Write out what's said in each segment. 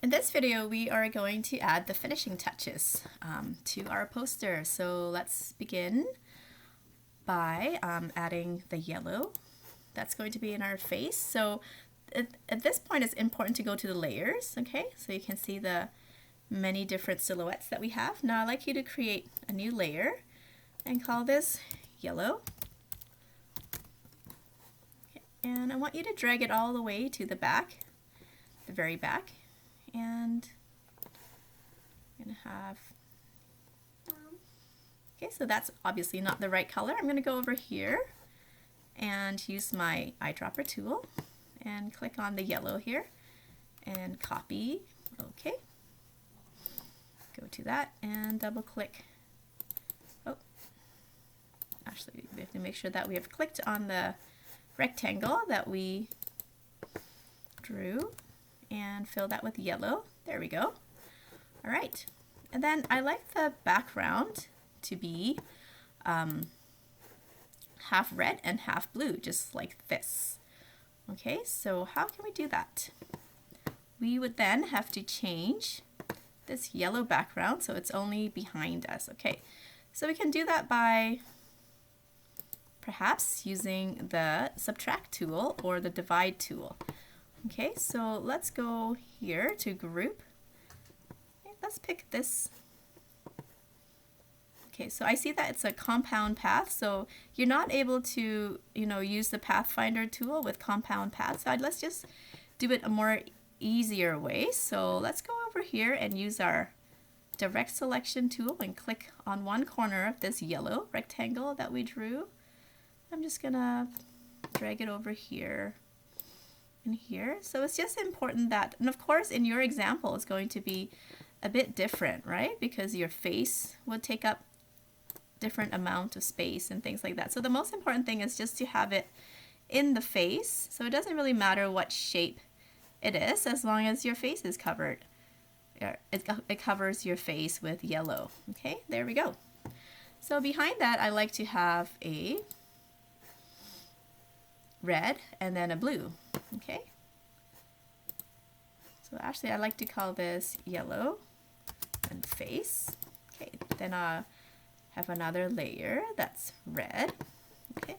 In this video, we are going to add the finishing touches to our poster. So let's begin by adding the yellow. That's going to be in our face. So at this point, it's important to go to the layers, okay? So you can see the many different silhouettes that we have. Now I'd like you to create a new layer and call this yellow. Okay. And I want you to drag it all the way to the back, the very back. And I'm going to have, okay, so that's obviously not the right color. I'm going to go over here and use my eyedropper tool and click on the yellow here and copy. Okay, go to that and double click. Oh, actually we have to make sure that we have clicked on the rectangle that we drew and fill that with yellow. There we go. All right, and then I like the background to be half red and half blue, just like this. Okay, so how can we do that? We would then have to change this yellow background so it's only behind us. Okay, so we can do that by perhaps using the subtract tool or the divide tool. Okay, so let's go here to group. Okay, let's pick this. Okay, so I see that it's a compound path, so you're not able to, use the Pathfinder tool with compound paths. So let's just do it a more easier way. So let's go over here and use our direct selection tool and click on one corner of this yellow rectangle that we drew. I'm just gonna drag it over here and here. So it's just important that, and of course in your example it's going to be a bit different, right? Because your face would take up different amount of space and things like that. So the most important thing is just to have it in the face. So it doesn't really matter what shape it is as long as your face is covered. It covers your face with yellow. Okay, there we go. So behind that I like to have a red and then a blue. Okay, so actually I like to call this yellow and face. Okay, then I'll have another layer that's red. Okay,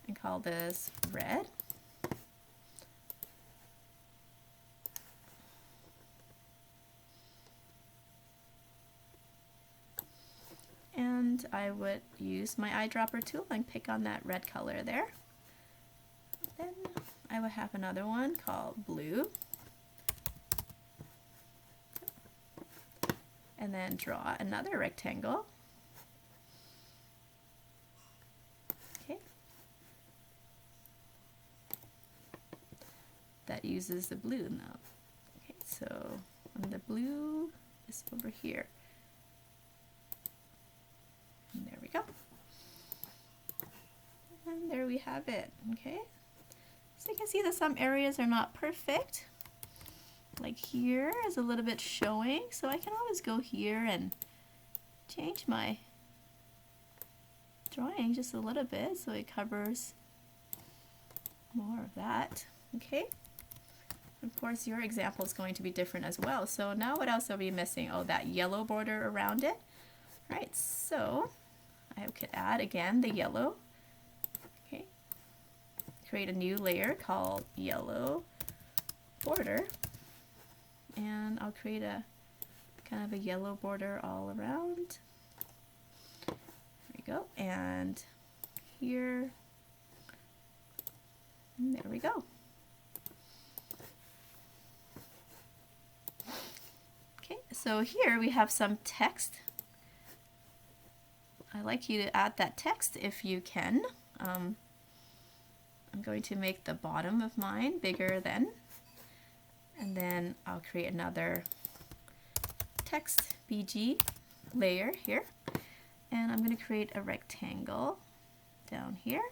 and call this red. And I would use my eyedropper tool and pick on that red color there. Then I would have another one called blue. And then draw another rectangle. Okay. That uses the blue now. Okay, so the blue is over here. And there we go. And there we have it. Okay. So you can see that some areas are not perfect. Like here is a little bit showing, so I can always go here and change my drawing just a little bit so it covers more of that. Okay. Of course, your example is going to be different as well. So now what else are we missing? Oh, that yellow border around it. All right, so I could add again the yellow. Okay. Create a new layer called yellow border. And I'll create a kind of a yellow border all around. There we go. And here. And there we go. Okay, so here we have some text. I like you to add that text if you can. I'm going to make the bottom of mine bigger then. And then I'll create another text BG layer here. And I'm going to create a rectangle down here.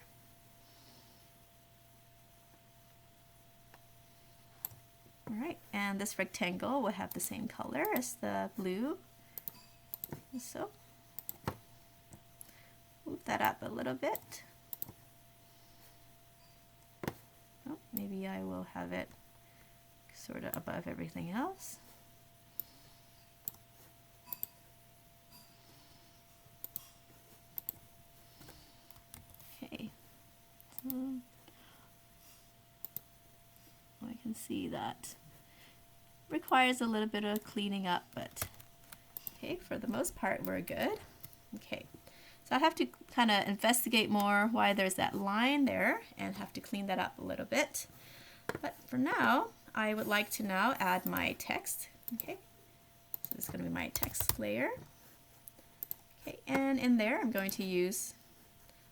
All right, and this rectangle will have the same color as the blue. So move that up a little bit. Oh, maybe I will have it sort of above everything else. Okay, so I can see that requires a little bit of cleaning up, but okay, for the most part we're good. Okay, so I have to kind of investigate more why there's that line there and have to clean that up a little bit. But for now, I would like to now add my text. Okay, so this is going to be my text layer. Okay, and in there I'm going to use,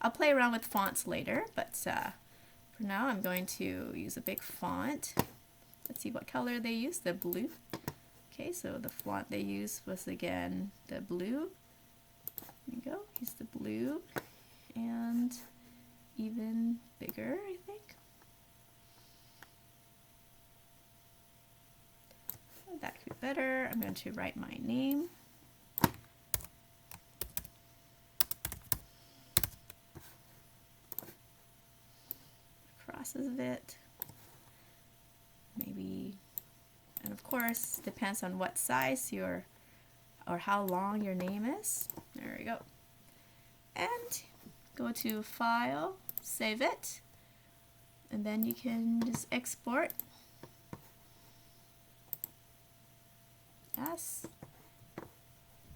I'll play around with fonts later, but for now I'm going to use a big font. Let's see what color they use, the blue. Okay, so the font they used was again the blue. There you go, use the blue, and even bigger, I think. Oh, that could be better. I'm going to write my name. Across a bit. Maybe, and of course, depends on what size your, or how long your name is. There we go. And go to File, save it, and then you can just export as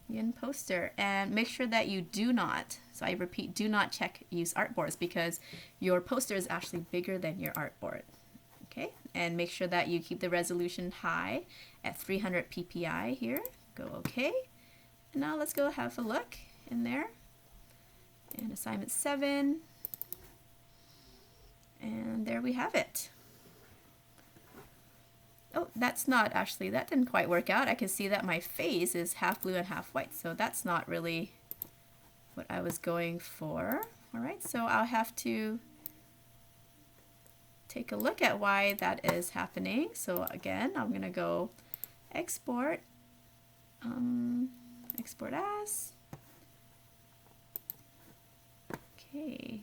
in poster, and make sure that you do not, so I repeat, do not check use artboards because your poster is actually bigger than your artboard. Okay, and make sure that you keep the resolution high at 300 ppi here. Go OK. And now let's go have a look in there. And assignment 7. And there we have it. Oh, that's not actually, that didn't quite work out. I can see that my face is half blue and half white, so that's not really what I was going for. All right, so I'll have to take a look at why that is happening. So again, I'm going to go export, export as. Okay.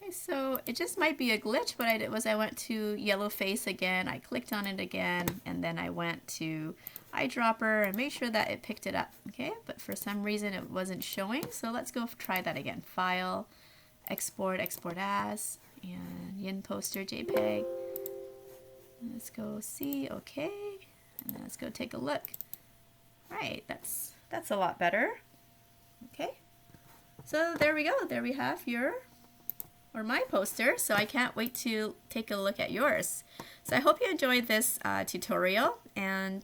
Okay, so it just might be a glitch. What I did was I went to yellow face again, I clicked on it again, and then I went to eyedropper and made sure that it picked it up. Okay, but for some reason it wasn't showing, so let's go try that again. File, export, export as, and yin poster JPEG. Let's go see, okay, and then let's go take a look. All right, that's a lot better. Okay, so there we go. There we have your, or my poster. So I can't wait to take a look at yours. So I hope you enjoyed this tutorial, and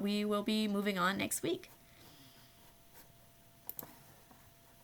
we will be moving on next week.